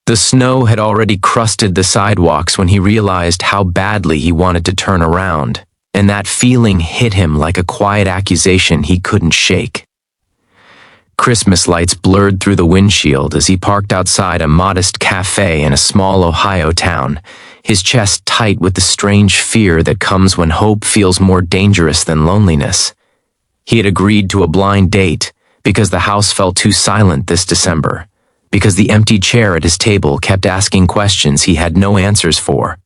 The snow had already crusted the sidewalks when he realized how badly he wanted to turn around, and that feeling hit him like a quiet accusation he couldn't shake. Christmas lights blurred through the windshield as he parked outside a modest cafe in a small Ohio town, his chest tight with the strange fear that comes when hope feels more dangerous than loneliness. He had agreed to a blind date because the house felt too silent this December, because the empty chair at his table kept asking questions he had no answers for.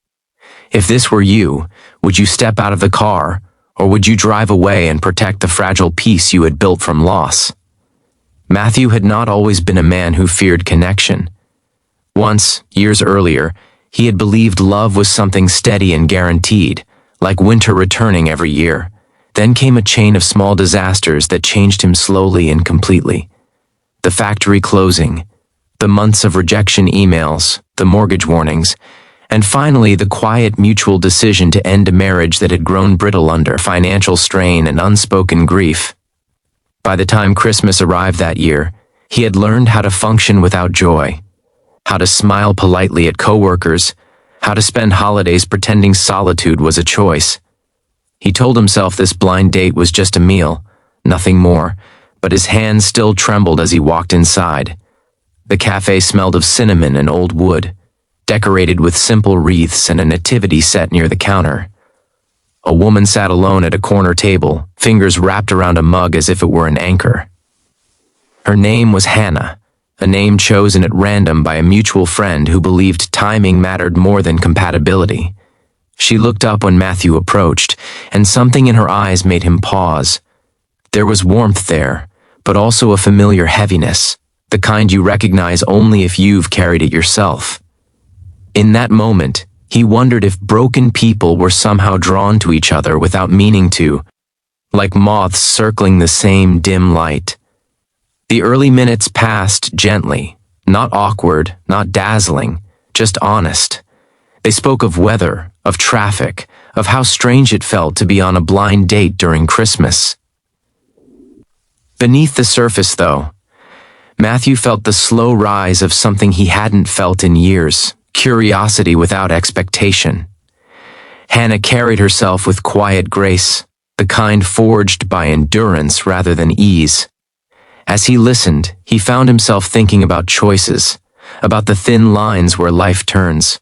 If this were you, would you step out of the car, or would you drive away and protect the fragile peace you had built from loss? Matthew had not always been a man who feared connection. Once, years earlier, he had believed love was something steady and guaranteed, like winter returning every year. Then came a chain of small disasters that changed him slowly and completely. The factory closing, the months of rejection emails, the mortgage warnings, and finally the quiet mutual decision to end a marriage that had grown brittle under financial strain and unspoken grief. By the time Christmas arrived that year, he had learned how to function without joy, how to smile politely at coworkers, how to spend holidays pretending solitude was a choice. He told himself this blind date was just a meal, nothing more, but his hands still trembled as he walked inside. The cafe smelled of cinnamon and old wood, decorated with simple wreaths and a nativity set near the counter. A woman sat alone at a corner table, fingers wrapped around a mug as if it were an anchor. Her name was Hannah, a name chosen at random by a mutual friend who believed timing mattered more than compatibility. She looked up when Matthew approached, and something in her eyes made him pause. There was warmth there, but also a familiar heaviness, the kind you recognize only if you've carried it yourself. In that moment, he wondered if broken people were somehow drawn to each other without meaning to, like moths circling the same dim light. The early minutes passed gently, not awkward, not dazzling, just honest. They spoke of weather, of traffic, of how strange it felt to be on a blind date during Christmas. Beneath the surface, though, Matthew felt the slow rise of something he hadn't felt in years. Curiosity without expectation. Hannah carried herself with quiet grace, the kind forged by endurance rather than ease. As he listened, he found himself thinking about choices, about the thin lines where life turns.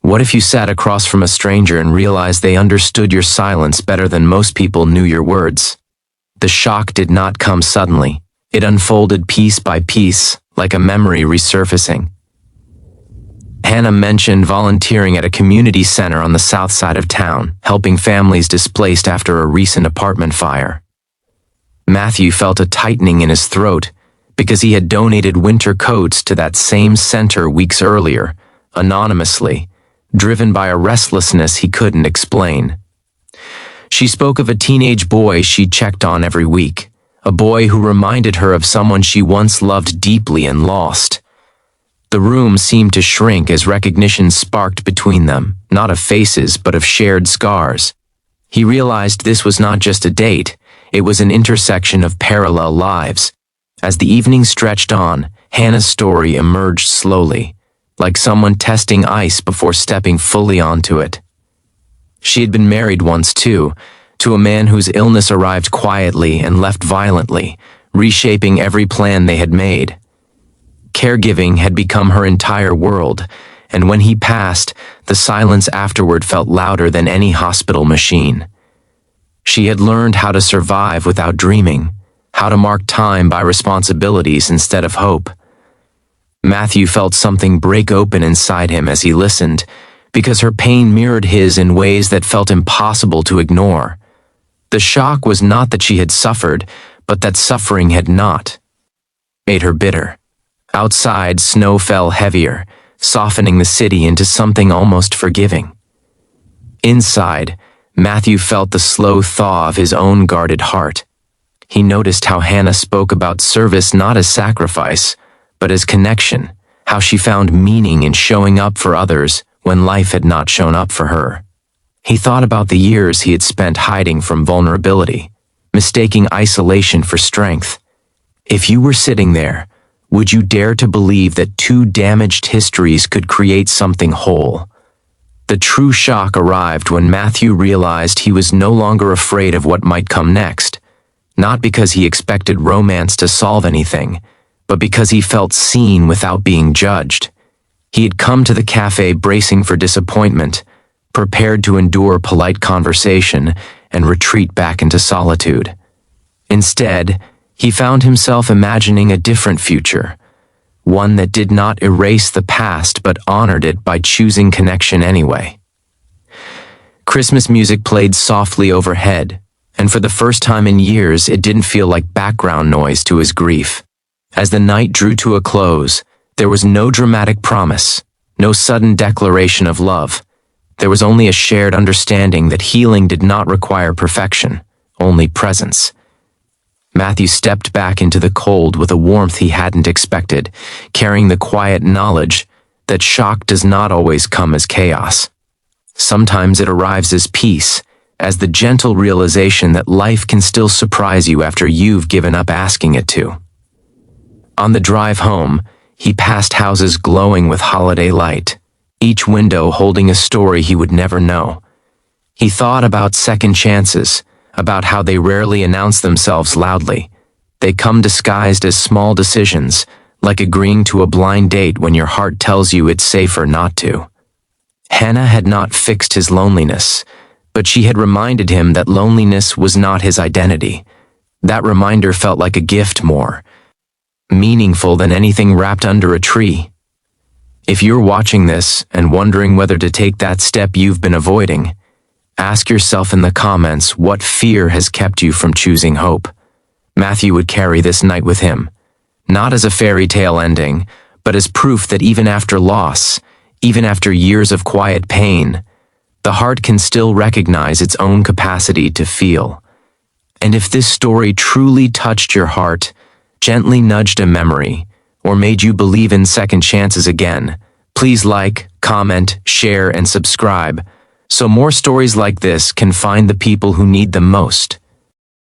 What if you sat across from a stranger and realized they understood your silence better than most people knew your words? The shock did not come suddenly. It unfolded piece by piece, like a memory resurfacing. Hannah mentioned volunteering at a community center on the south side of town, helping families displaced after a recent apartment fire. Matthew felt a tightening in his throat because he had donated winter coats to that same center weeks earlier, anonymously, driven by a restlessness he couldn't explain. She spoke of a teenage boy she checked on every week, a boy who reminded her of someone she once loved deeply and lost. The room seemed to shrink as recognition sparked between them, not of faces but of shared scars. He realized this was not just a date, it was an intersection of parallel lives. As the evening stretched on, Hannah's story emerged slowly, like someone testing ice before stepping fully onto it. She had been married once too, to a man whose illness arrived quietly and left violently, reshaping every plan they had made. Caregiving had become her entire world, and when he passed, the silence afterward felt louder than any hospital machine. She had learned how to survive without dreaming, how to mark time by responsibilities instead of hope. Matthew felt something break open inside him as he listened, because her pain mirrored his in ways that felt impossible to ignore. The shock was not that she had suffered, but that suffering had not. Made her bitter. Outside, snow fell heavier, softening the city into something almost forgiving. Inside, Matthew felt the slow thaw of his own guarded heart. He noticed how Hannah spoke about service not as sacrifice, but as connection, how she found meaning in showing up for others when life had not shown up for her. He thought about the years he had spent hiding from vulnerability, mistaking isolation for strength. If you were sitting there, Would you dare to believe that two damaged histories could create something whole? The true shock arrived when Matthew realized he was no longer afraid of what might come next, not because he expected romance to solve anything, but because he felt seen without being judged. He had come to the cafe bracing for disappointment, prepared to endure polite conversation and retreat back into solitude. Instead, he found himself imagining a different future, one that did not erase the past but honored it by choosing connection anyway. Christmas music played softly overhead, and for the first time in years it didn't feel like background noise to his grief. As the night drew to a close, there was no dramatic promise, no sudden declaration of love. There was only a shared understanding that healing did not require perfection, only presence. Matthew stepped back into the cold with a warmth he hadn't expected, carrying the quiet knowledge that shock does not always come as chaos. Sometimes it arrives as peace, as the gentle realization that life can still surprise you after you've given up asking it to. On the drive home, he passed houses glowing with holiday light, each window holding a story he would never know. He thought about second chances, about how they rarely announce themselves loudly. They come disguised as small decisions, like agreeing to a blind date when your heart tells you it's safer not to. Hannah had not fixed his loneliness, but she had reminded him that loneliness was not his identity. That reminder felt like a gift more meaningful than anything wrapped under a tree. If you're watching this and wondering whether to take that step you've been avoiding, ask yourself in the comments what fear has kept you from choosing hope. Matthew would carry this night with him, not as a fairy tale ending, but as proof that even after loss, even after years of quiet pain, the heart can still recognize its own capacity to feel. And if this story truly touched your heart, gently nudged a memory, or made you believe in second chances again, please like, comment, share, and subscribe, so more stories like this can find the people who need them most.